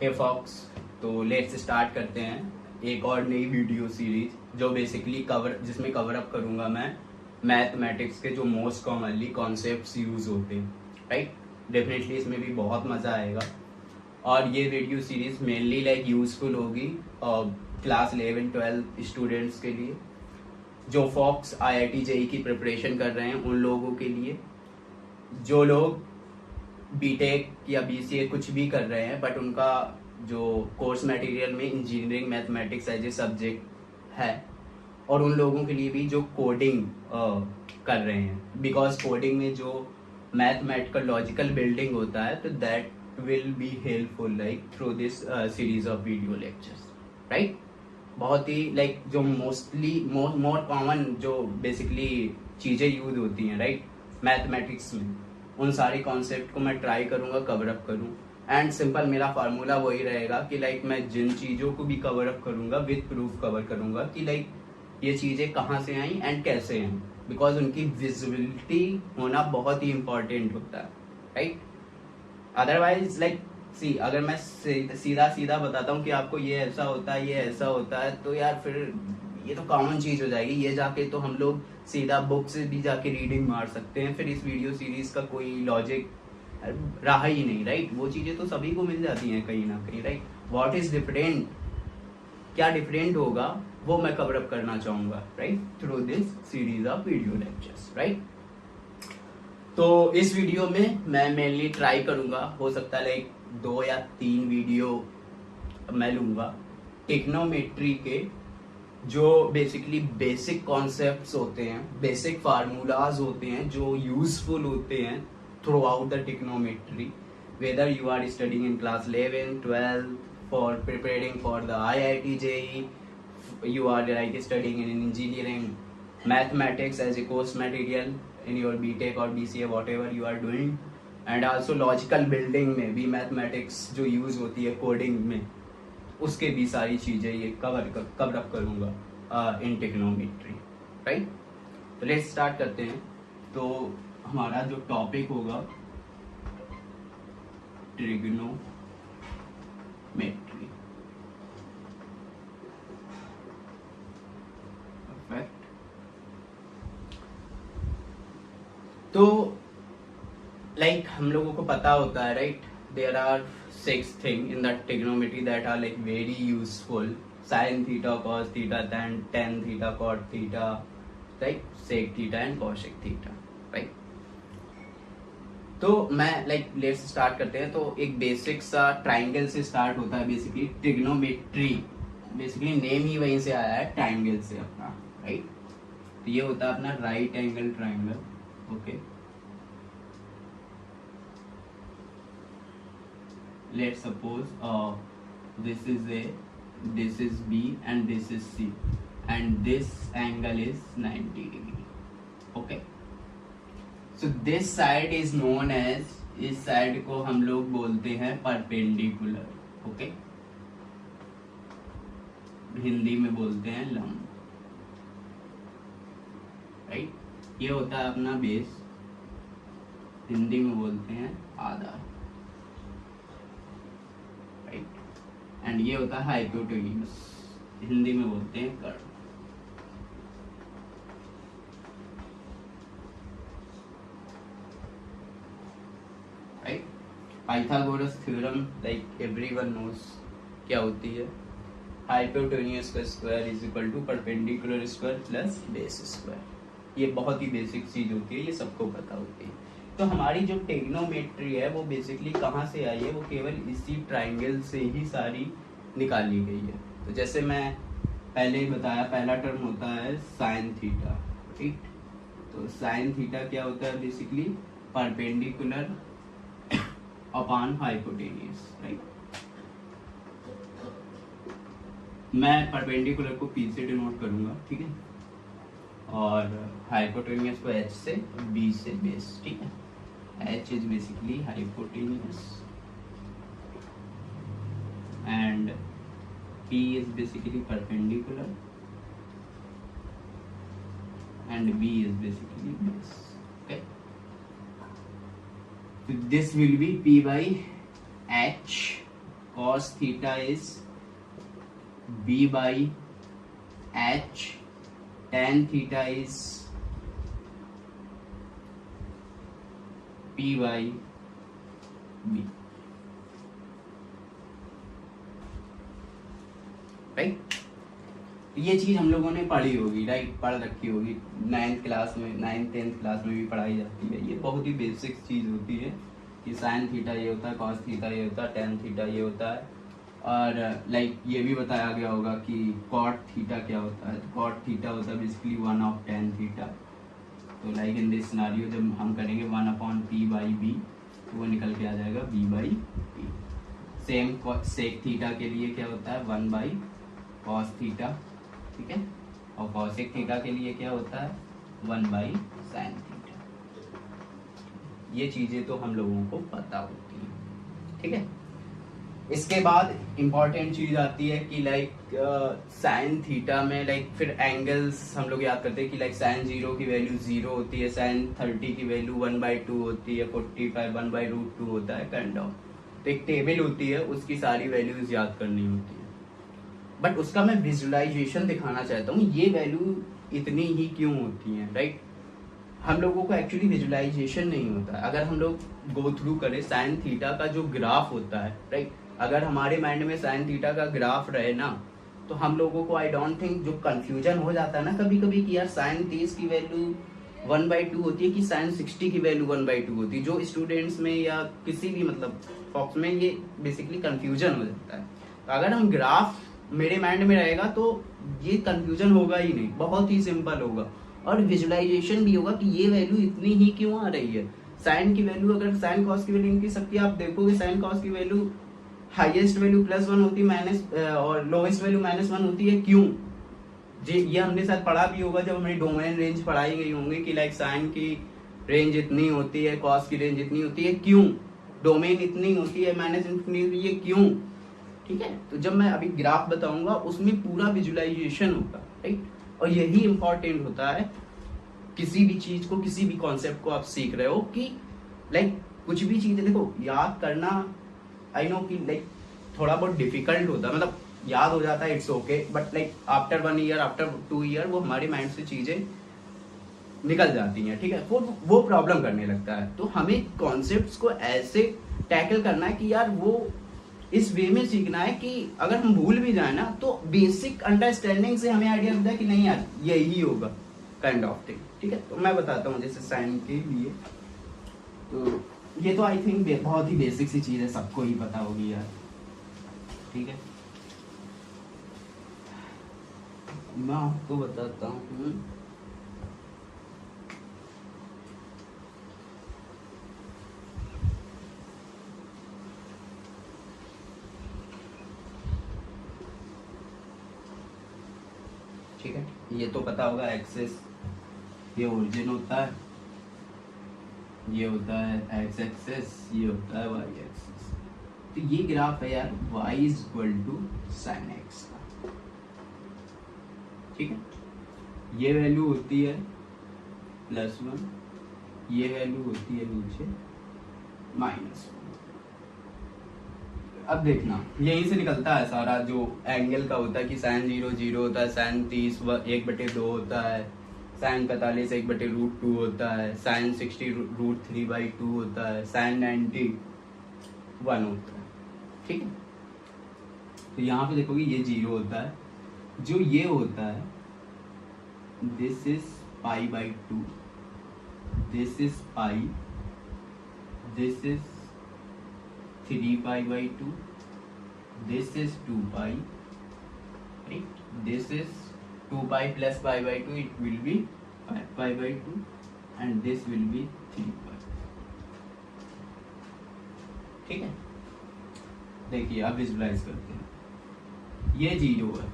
हे fox, तो let's start करते हैं एक और नई वीडियो सीरीज जो बेसिकली जिसमें कवर अप करूंगा मैं मैथमेटिक्स के जो मोस्ट कॉमनली कॉन्सेप्ट्स यूज होते हैं, राइट। डेफिनेटली इसमें भी बहुत मज़ा आएगा और ये video series mainly like useful होगी क्लास 11-12 स्टूडेंट्स के लिए जो फॉक्स IIT JEE की प्रिपरेशन कर रहे हैं, उन लोगों के लिए, जो लोग बीटेक या BCA कुछ भी कर रहे हैं बट उनका जो कोर्स मटेरियल में engineering mathematics as a subject है, और उन लोगों के लिए भी जो कोडिंग कर रहे हैं, बिकॉज कोडिंग में जो मैथमेटिकल लॉजिकल बिल्डिंग होता है, तो that will be helpful like through this series of video lectures, right. बहुत ही लाइक जो मोस्टली मोर कॉमन जो बेसिकली चीज़ें यूज होती हैं, राइट, मैथमेटिक्स में, उन सारी कॉन्सेप्ट को मैं ट्राई करूंगा कवर अप करूं। एंड सिंपल मेरा फार्मूला वही रहेगा कि लाइक मैं जिन चीज़ों को भी कवर अप करूंगा विद प्रूफ कवर करूंगा कि लाइक ये चीज़ें कहाँ से आई एंड कैसे आई, बिकॉज उनकी विजिबिलिटी होना बहुत ही इंपॉर्टेंट होता है, राइट। अदरवाइज लाइक अगर मैं सीधा सीधा बताता हूँ कि आपको ये ऐसा होता है, ये ऐसा होता है, तो यार फिर ये तो कॉमन चीज़ हो जाएगी। ये जाके तो हम लोग सीधा बुक से भी जाके रीडिंग मार सकते हैं, फिर इस वीडियो सीरीज का कोई लॉजिक रहा ही नहीं, राइट। वो चीज़ें तो सभी को मिल जाती हैं कहीं ना कहीं, राइट। व्हाट इज डिफरेंट, क्या डिफरेंट होगा, वो मैं कवर अप करना चाहूँगा, right, through this series of video lectures, right. तो इस वीडियो में मैं मेनली ट्राई करूँगा, हो सकता है लाइक 2 या 3 वीडियो मैं लूँगा टेक्नोमेट्री के जो बेसिकली बेसिक कॉन्सेप्ट्स होते हैं, बेसिक फार्मूलाज होते हैं जो यूजफुल होते हैं throughout the trigonometry, whether you are studying in class 11-12 for preparing for the IIT JEE, you are like studying in engineering mathematics as a course material in your BTech or BCA whatever you are doing, and also logical building में भी mathematics जो use होती है coding में, उसके भी सारी चीज़ें ये कवर अप करूँगा इन टेक्नोमेट्री, राइट। तो लेट्स स्टार्ट करते हैं। तो हमारा जो टॉपिक होगा ट्रिग्नोमेट्री। तो लाइक हम लोगों को पता होता है, right, there are 6 thing in the trigonometry that are like very useful: sine theta, cos theta, tan theta, cot theta, right, sec theta and cosec theta, right. तो मैं लाइक लेट्स स्टार्ट करते हैं। तो एक बेसिक सा triangle से start होता है बेसिकली ट्रिग्नोमेट्री, बेसिकली नेम ही वहीं से आया है, ट्राइंगल से अपना, राइट। तो ये होता है अपना right angle triangle, okay, let's suppose this is A, this is B and this is C, and this angle is 90 degree, okay. So this side is known as, इस साइड को हम लोग बोलते हैं परपेंडिकुलर, okay, हिंदी में बोलते हैं लंब, राइट। ये होता है अपना बेस, हिंदी में बोलते हैं आधार, राइट। एंड ये होता है हाइपोटेन्यूस, हिंदी में बोलते हैं curve, right. Pythagoras theorem like everyone knows क्या होती है, हाइपोटेन्यूस का square is equal to perpendicular square plus base square. ये बहुत ही बेसिक चीज होती है, ये सबको पता होती है। तो हमारी जो ट्रिग्नोमेट्री है वो बेसिकली कहाँ से आई है, वो केवल इसी ट्राइंगल से ही सारी निकाली गई है। तो जैसे मैं पहले ही बताया, पहला टर्म होता है साइन थीटा, ठीक। तो साइन थीटा क्या होता है, basically perpendicular upon hypotenuse, right. मैं परपेंडिकुलर को P से डिनोट करूंगा, ठीक है, और हाइपोटेन्यूस को H से, B से बेस, ठीक है। H is basically hypotenuse and P is basically perpendicular and B is basically base, okay. So this will be P by H cos theta is b by h, tan theta is p by b, right. ये चीज हम लोगों ने पढ़ी होगी, right, पढ़ रखी होगी 9th क्लास में, 9th 10th क्लास में भी पढ़ाई जाती है। ये बहुत ही बेसिक चीज होती है कि साइन थीटा ये होता है, कॉस थीटा ये होता है, टेन थीटा ये होता है। और लाइक ये भी बताया गया होगा कि कॉट थीटा क्या होता है। तो कॉट थीटा होता है बेसिकली 1 ऑफ टेन थीटा। तो लाइक इन दिस सिनेरियो जब हम करेंगे 1 अपॉन पी बाई बी, तो वो निकल के आ जाएगा B by P. Same sec theta के लिए क्या होता है 1 बाई कॉस थीटा, ठीक है। और कॉसेक थीटा के लिए क्या होता है 1 बाई साइन थीटा। ये चीजें तो हम लोगों को पता होती हैं, ठीक है। इसके बाद इंपॉर्टेंट चीज आती है कि लाइक साइन थीटा में लाइक फिर एंगल्स हम लोग याद करते हैं कि लाइक साइन 0 की वैल्यू 0 होती है, साइन 30 की वैल्यू 1/2 होती है, 45 1/√2 होता है, काइंड ऑफ। तो एक टेबल होती है, उसकी सारी वैल्यूज याद करनी होती है। बट उसका मैं विजुअलाइजेशन दिखाना चाहता हूँ, ये वैल्यू इतनी ही क्यों होती है, राइट। हम लोगों को एक्चुअली विजुअलाइजेशन नहीं होता। अगर हम लोग गो थ्रू करें साइन थीटा का जो ग्राफ होता है, राइट, अगर हमारे माइंड में साइन थीटा का ग्राफ रहे ना, तो हम लोगों को आई डोंट थिंक जो कंफ्यूजन हो जाता है ना कभी कभी कि यार साइन 30 की वैल्यू 1/2 होती है कि साइन 60 की वैल्यू 1/2 होती है, जो स्टूडेंट्स में या किसी भी मतलब फॉक्स में ये बेसिकली कंफ्यूजन हो जाता है। तो अगर हम ग्राफ मेरे माइंड में रहेगा तो ये कंफ्यूजन होगा ही नहीं, बहुत ही सिंपल होगा। और विजुअलाइजेशन भी होगा कि ये वैल्यू इतनी ही क्यों आ रही है। साइन की वैल्यू, अगर साइन कॉस की वैल्यू इनकी सकती है, आप देखोगे साइन कॉस की वैल्यू हाईएस्ट वैल्यू +1 होती है माइनस, और लोएस्ट वैल्यू -1 होती है, क्यों जी। ये हमने शायद पढ़ा भी होगा जब हमें डोमेन रेंज पढ़ाई गई होंगी कि लाइक साइन की रेंज इतनी होती है, कॉस की रेंज इतनी होती है, क्यों। डोमेन इतनी होती है, -∞, ये क्यों, ठीक है। तो जब मैं अभी ग्राफ बताऊंगा उसमें पूरा विजुअलाइजेशन होगा, राइट। और यही इंपॉर्टेंट होता है किसी भी चीज को, किसी भी कॉन्सेप्ट को आप सीख रहे हो कि लाइक कुछ भी चीजें देखो याद करना, आई नो कि लाइक थोड़ा बहुत डिफिकल्ट होता है, मतलब याद हो जाता है, it's okay, but like after 1 year, after 2 year वो हमारे माइंड से चीजें निकल जाती हैं, ठीक है, वो प्रॉब्लम करने लगता है। तो हमें कॉन्सेप्ट्स को ऐसे टैकल करना है कि यार वो इस वे में सीखना है कि अगर हम भूल भी जाए ना तो बेसिक अंडरस्टैंडिंग से हमें आइडिया मिलता है कि नहीं यार यही होगा, काइंड ऑफ थिंग, ठीक है। तो मैं बताता हूँ जैसे साइन के लिए, तो ये तो आई थिंक बहुत ही बेसिक सी चीज है, सबको ही पता होगी यार, ठीक है। मैं आपको बताता हूँ ठीक है। ये तो पता होगा एक्सिस, ये ओरिजिन होता है, ये होता है एक्स एक्सिस, ये होता है वाई एक्सिस। तो ये ग्राफ है यार y = sin x का, ठीक है। ये वैल्यू होती है +1, ये वैल्यू होती है नीचे -1। अब देखना यहीं से निकलता है सारा जो एंगल का होता है कि sin 0 0 होता है, sin 30 1/2 होता है, sin 45 1/√2 होता है, sin 60 √3/2 होता है, sin 90 1 होता है, ठीक है। तो यहाँ पे देखोगे ये 0 होता है, जो ये होता है this is π/2, this is pi, this is 3π/2, this is 2π, right, this is 2π plus π/2, it will be π/2, and this will be 3π, ठीक है। देखिए अब विजुलाइज करते हैं, ये 0 है,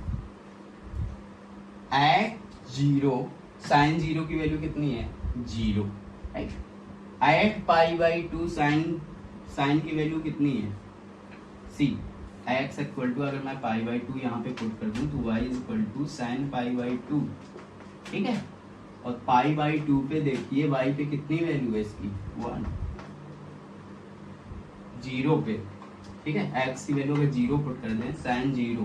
एट 0 साइन 0 की वैल्यू कितनी है 0, राइट। एट π/2 साइन की वैल्यू कितनी है c, x = अगर मैं π/2 यहाँ पे पुट कर दूं तो y = sin π/2, ठीक है। और π/2 पे देखिए y पे कितनी वैल्यू है इसकी 1, 0 पे ठीक है। x की वैल्यू अगर 0 पुट कर दें, sin 0,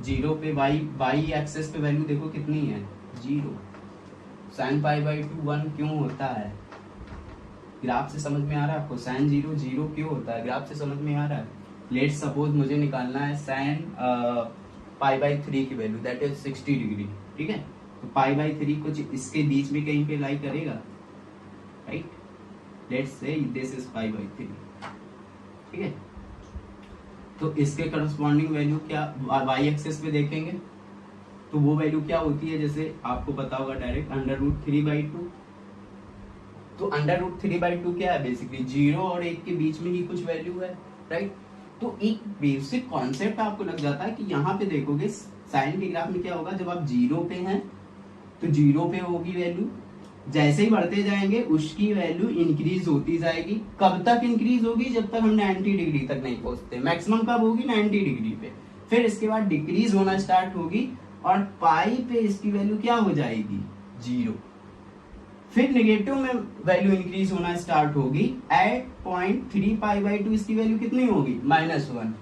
0 पे y एक्सेस पे वैल्यू देखो कितनी है, 0। sin पाई बाई 2 1 क्यों होता है, ग्राफ से समझ में आ रहा है आपको, sin 0 0 क्यों होता है, ग्राफ से समझ में आ रहा है। लेट सपोज मुझे निकालना है sin पाई बाई 3 की वैल्यू, दैट इज 60 डिग्री, ठीक है। तो पाई बाई 3 कुछ इसके बीच में कहीं पे लाई करेगा, right. Let's say this is pi by 3, ठीक है। तो इसके करस्पॉन्डिंग वैल्यू क्या वाई एक्सेस पे देखेंगे तो वो वैल्यू क्या होती है, जैसे आपको पता होगा डायरेक्ट √3/2। तो √3/2 क्या है, बेसिकली 0 और 1 के बीच में ही कुछ वैल्यू है, राइट। तो एक बेसिक कॉन्सेप्ट आपको लग जाता है कि यहाँ पे देखोगे साइन के ग्राफ में क्या होगा, जब आप 0 पे हैं तो 0 पे होगी वैल्यू, जैसे ही बढ़ते जाएंगे उसकी वैल्यू इंक्रीज होती जाएगी। कब तक इंक्रीज होगी, जब तक हम 90 डिग्री तक नहीं पहुंचते। मैक्सिमम कब होगी, 90 डिग्री पे। फिर इसके बाद डिक्रीज होना स्टार्ट होगी और पाई पे इसकी वैल्यू क्या हो जाएगी, 0। फिर नेगेटिव में वैल्यू इंक्रीज होना स्टार्ट होगी, एट 0.3 पाई बाई 2 इसकी वैल्यू कितनी होगी, -1।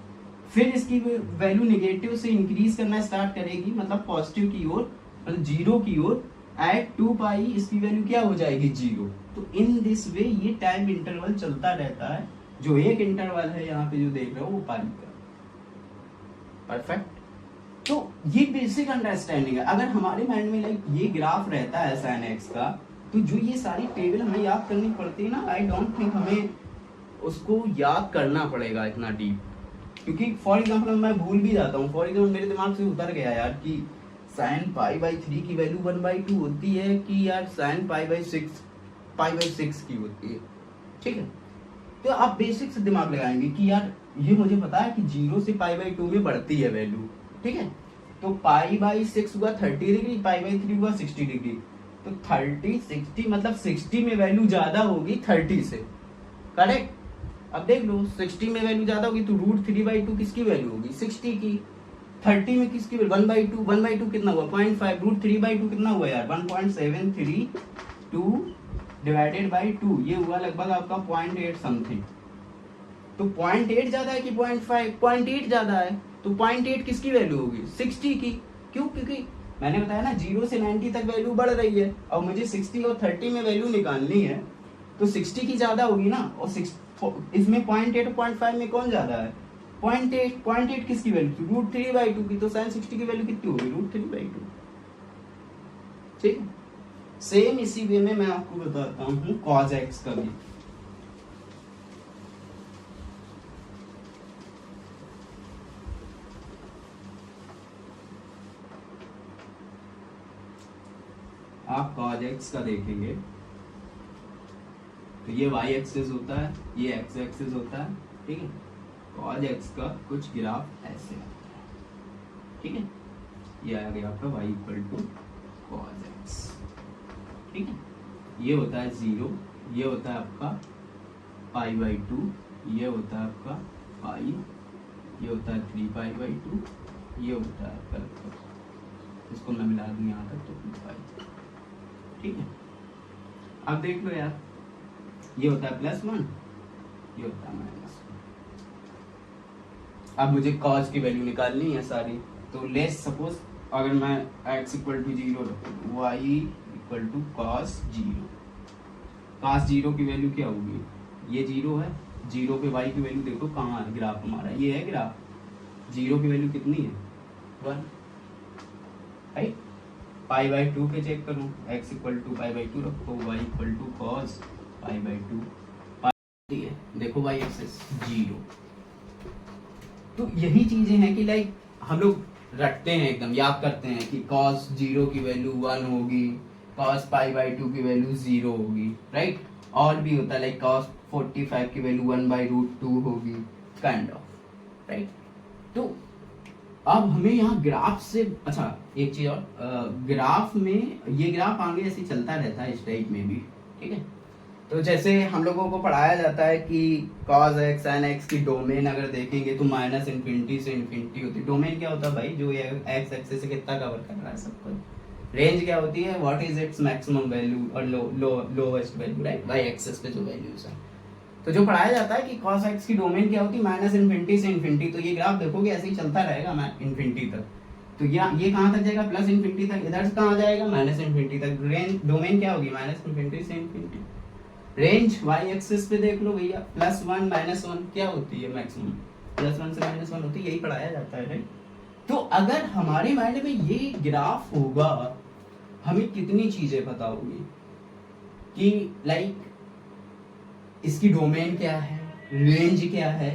फिर इसकी वैल्यू नेगेटिव से इंक्रीज करना स्टार्ट करेगी, मतलब पॉजिटिव की ओर, मतलब 0 की ओर, एट 2 पाई इसकी वैल्यू क्या हो जाएगी, 0। तो इन दिस वे ये टाइम इंटरवल चलता रहता है। जो एक इंटरवल है यहाँ पे जो देख रहे हो वो पाई का, परफेक्ट। तो ये बेसिक अंडरस्टैंडिंग है। अगर हमारे माइंड में लाइक ये ग्राफ रहता है sin x का, तो जो ये सारी टेबल हमें याद करनी पड़ती है ना, आई डोंट थिंक हमें उसको याद करना पड़ेगा इतना डीप, क्योंकि फॉर एग्जाम्पल मैं भूल भी जाता हूँ। फॉर एग्जाम्पल मेरे दिमाग से उतर गया यार कि sin पाई बाई 3 की वैल्यू 1/2 होती है कि यार sin पाई बाई 6 की होती है, ठीक है। तो आप बेसिक से दिमाग लगाएंगे कि यार ये मुझे पता है कि 0 से पाई बाई 2 में बढ़ती है वैल्यू, ठीक है। तो पाई बाई 6 हुआ 30 डिग्री, पाई बाई 3 हुआ 60 डिग्री। तो 30 60 मतलब 60 में वैल्यू ज्यादा होगी 30 से, करेक्ट। अब देख लो 60 में वैल्यू ज्यादा होगी तो √3/2 किसकी वैल्यू होगी, 60 की। 30 में किसकी वैल्यू, 1/2 कितना हुआ, 0.5। √3/2 कितना हुआ यार, 1.732 डिवाइडेड बाई 2, ये हुआ लगभग आपका 0.8 समथिंग। तो 0.8 ज्यादा है कि 0.5, 0.8 ज्यादा है। तो 0.8 किसकी वैल्यू होगी, 60 की। क्यों, क्योंकि मैंने बताया ना 0 से 90 तक वैल्यू बढ़ रही है और मुझे 60 और 30 में वैल्यू निकालनी है, तो 60 की ज्यादा होगी ना। और इसमें 0.8 और 0.5 में कौन ज्यादा है, 0.8 किसकी वैल्यू थी, √3/2 की। तो sin 60 की वैल्यू कितनी होगी, √3/2, ठीक है। सेम इसी वे में मैं आपको बताता हूँ cos x का भी। आप cos x का देखेंगे तो ये y एक्सिस होता है, ये x एक्सिस होता है, ठीक है। cos x का कुछ ग्राफ ऐसे आता है, ठीक है। ये आ गया आपका y = cos x, ठीक है। ये होता है 0, ये होता है आपका पाई बाई 2, ये होता है आपका पाई, ये होता है 3 पाई बाई 2, ये होता है आपका, इसको मैं मिला दूं यहाँ तक तो 2 पाई, ठीक है। अब देख लो यार, ये होता है +1, ये होता है -1। अब मुझे cos की वैल्यू निकालनी है सारी, तो लेट्स सपोज अगर मैं x = 0 रखूं, y = cos 0। cos 0 की वैल्यू क्या होगी, ये 0 है, 0 पे y की वैल्यू देखो कहाँ है, ग्राफ हमारा ये है ग्राफ। 0 की वैल्यू कितनी है, 1, राइट। पाई बाई 2 पे चेक करूं, x = पाई बाई 2 रखो, y = cos पाई बाई 2, पाई है, देखो y एक्सिस 0। तो यही चीजें हैं कि लाइक हम लोग रटते हैं, एकदम याद करते हैं कि cos 0 की वैल्यू 1 होगी, cos पाई बाई 2 की वैल्यू 0 होगी, राइट। और भी होता है लाइक cos 45 की वैल्यू 1/√2 होगी, काइंड ऑफ, राइट। तो अब हमें यहाँ ग्राफ से, अच्छा एक चीज और, ग्राफ में ये ग्राफ आगे ऐसे चलता रहता है इस टाइप में भी, ठीक है। तो जैसे हम लोगों को पढ़ाया जाता है कि cos x sin x की डोमेन अगर देखेंगे तो -∞ से ∞ होती है। डोमेन क्या होता है भाई, जो ये x एक्सिस से कितना कवर कर रहा है सब कुछ। रेंज क्या होती है, what is its maximum value और lowest value, right, y axis पे जो वैल्यूज है। तो जो पढ़ाया जाता है कि cos x की डोमेन क्या होती है माइनस इन्फिनिटी से इन्फिनिटी, तो ये ग्राफ देखोगे ऐसे ही चलता रहेगा इन्फिनिटी तक, तो ये कहाँ तक जाएगा प्लस इन्फिनिटी तक, इधर से कहाँ जाएगा माइनस इन्फिनिटी तक, रेंज डोमेन क्या होगी माइनस इन्फिनिटी से इन्फिनिटी, रेंज y एक्सिस पे देख लो भैया +1 -1 क्या होती है मैक्सिमम, +1 से -1 होती है, यही पढ़ाया जाता है राइट। तो अगर हमारे माइंड में ये ग्राफ होगा हमें कितनी चीजें पता होगी कि लाइक इसकी डोमेन क्या है, रेंज क्या है,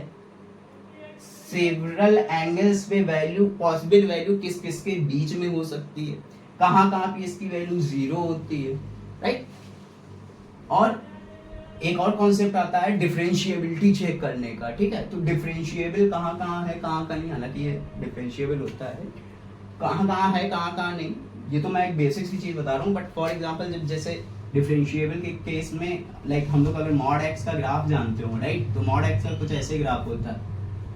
सेवरल एंगल्स पे वैल्यू, पॉसिबल वैल्यू किस किस के बीच में हो सकती है, कहाँ कहाँ पे इसकी वैल्यू 0 होती है राइट। और एक और कॉन्सेप्ट आता है डिफरेंशिएबिलिटी चेक करने का, ठीक है। तो डिफरेंशिएबल कहाँ कहाँ है कहाँ कहाँ नहीं, हालांकि ये डिफरेंशिएबल होता है, कहाँ कहाँ है कहाँ नहीं, ये तो मैं एक बेसिक सी चीज बता रहा हूँ। बट फॉर एग्जांपल जब जैसे डिफरेंशिएबल के केस में लाइक हम लोग अगर मॉड एक्स का ग्राफ जानते हो राइट, तो मॉड एक्स का कुछ ऐसे ग्राफ होता है।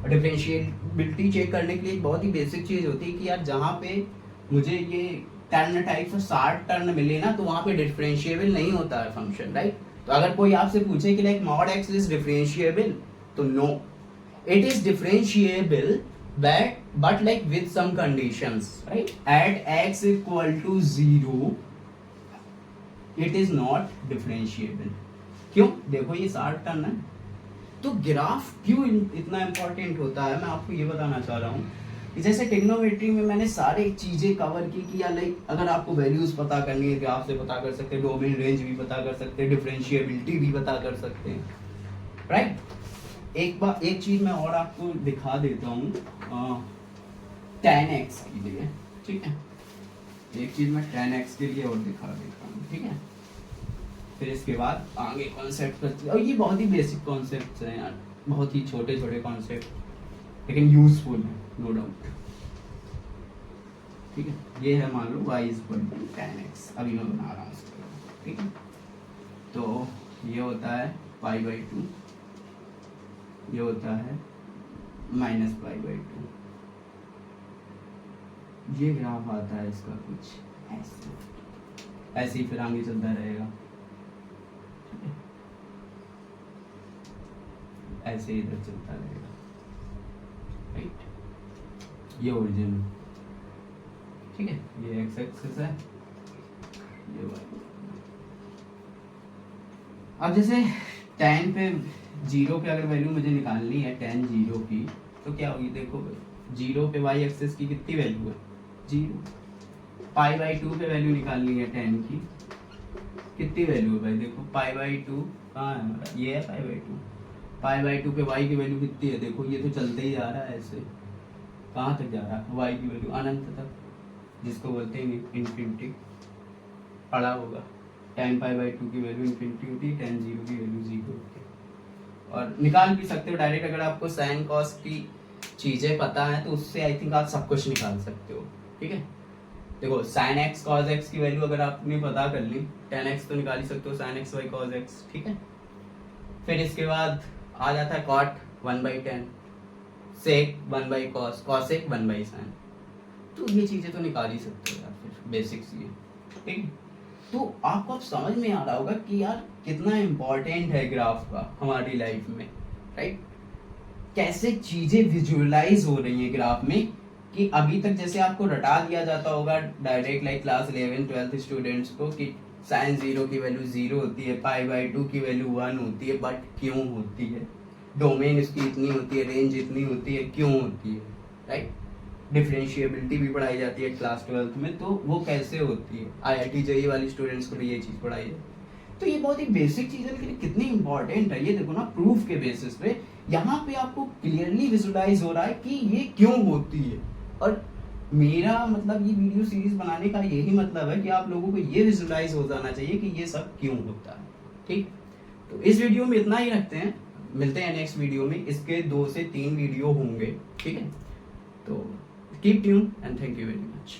और डिफरेंशिएबिलिटी चेक करने के लिए एक बहुत ही बेसिक चीज होती है कि यार जहाँ पे मुझे ये टर्न टाइप से 60 टर्न मिले ना, तो वहाँ पे डिफरेंशिएबल नहीं होता है फंक्शन राइट। तो अगर कोई आपसे पूछे कि like mod X is differentiable, तो no, it is differentiable but like with some conditions right, at x equal to 0 it is not differentiable। क्यों, देखो ये 60 टर्न है। तो ग्राफ क्यों इतना इंपॉर्टेंट होता है, मैं आपको ये बताना चाह रहा हूँ कि जैसे ट्रिग्नोमेट्री में मैंने सारी चीजें कवर की कि या लाइक अगर आपको वैल्यूज पता करनी है ग्राफ से पता कर सकते हैं, डोमेन रेंज भी पता कर सकते हैं, डिफरेंशिएबिलिटी भी पता कर सकते हैं राइट। एक चीज मैं और आपको दिखा देता हूँ tan x के लिए, ठीक है। एक चीज मैं tan x के लिए और दिखा देता हूँ, ठीक है। फिर इसके बाद आगे कॉन्सेप्ट करते हैं, और ये बहुत ही बेसिक कॉन्सेप्ट्स हैं यार, बहुत ही छोटे छोटे कॉन्सेप्ट, लेकिन यूजफुल है नो डाउट, ठीक है। ये है मान लो y = tan x, अभी मैं बना रहा हूँ इसको, ठीक है। तो ये होता है π/2, ये होता है -π/2, ये ग्राफ आता है इसका कुछ ऐसे ही फिर आगे चलता रहेगा, ऐसे इधर चलता रहेगा राइट। ये ओरिजिन, ठीक है, ये x एक्सिस है, ये y। अब जैसे tan पे 0 पे अगर वैल्यू मुझे निकालनी है tan 0 की, तो क्या होगी, देखो 0 पे y एक्सिस की कितनी वैल्यू है 0, π/2 पे वैल्यू निकालनी है tan की, कितनी वैल्यू है भाई, देखो π/2 कहाँ है हमारा, ये है π/2 पे y की वैल्यू कितनी है, देखो ये तो चलते ही जा रहा है ऐसे, कहाँ तक जा रहा है y की वैल्यू अनंत तक, जिसको बोलते हैं इन्फिनिटी, पढ़ा होगा। tan π/2 की वैल्यू इन्फिनिटी होती है, tan 0 की वैल्यू 0 होती है। और निकाल भी सकते हो डायरेक्ट, अगर आपको साइन कॉस की चीजें पता है तो उससे आई थिंक आप सब कुछ निकाल सकते हो, ठीक है। देखो sin x cos x की वैल्यू अगर आपने पता कर ली, tan x तो निकाल ही सकते हो, sin x by cos x, ठीक है। फिर इसके बाद आ जाता है cot 1/tan, sec 1/cos, cosec 1/sin, तो ये चीजें तो निकाल ही सकते हो यार, फिर बेसिक्स ये, ठीक है। तो आपको अब समझ में आ रहा होगा कि यार कितना इम्पोर्टेंट है ग्राफ का हमारी लाइफ में राइट, कैसे चीजें विजुअलाइज हो रही हैं ग्राफ में, कि अभी तक जैसे आपको रटा दिया जाता होगा डायरेक्ट लाइक क्लास 11-12 स्टूडेंट्स को कि sin 0 की वैल्यू 0 होती है, π/2 की वैल्यू 1 होती है, बट क्यों होती है, डोमेन इसकी इतनी होती है, रेंज इतनी होती है, क्यों होती है राइट। डिफरेंशिएबिलिटी भी पढ़ाई जाती है क्लास 12th में, तो वो कैसे होती है, IIT JEE वाली स्टूडेंट्स को भी ये चीज़ पढ़ाई जाती है। तो ये बहुत ही बेसिक चीज़ है, लेकिन कितनी इंपॉर्टेंट है ये देखो ना, प्रूफ के बेसिस पे यहाँ पे आपको क्लियरली विजुअलाइज हो रहा है कि ये क्यों होती है। और मेरा मतलब ये वीडियो सीरीज बनाने का यही मतलब है कि आप लोगों को ये विजुअलाइज हो जाना चाहिए कि ये सब क्यों होता है, ठीक। तो इस वीडियो में इतना ही रखते हैं, मिलते हैं नेक्स्ट वीडियो में, इसके 2 से 3 वीडियो होंगे, ठीक है। तो keep tune and thank you very much.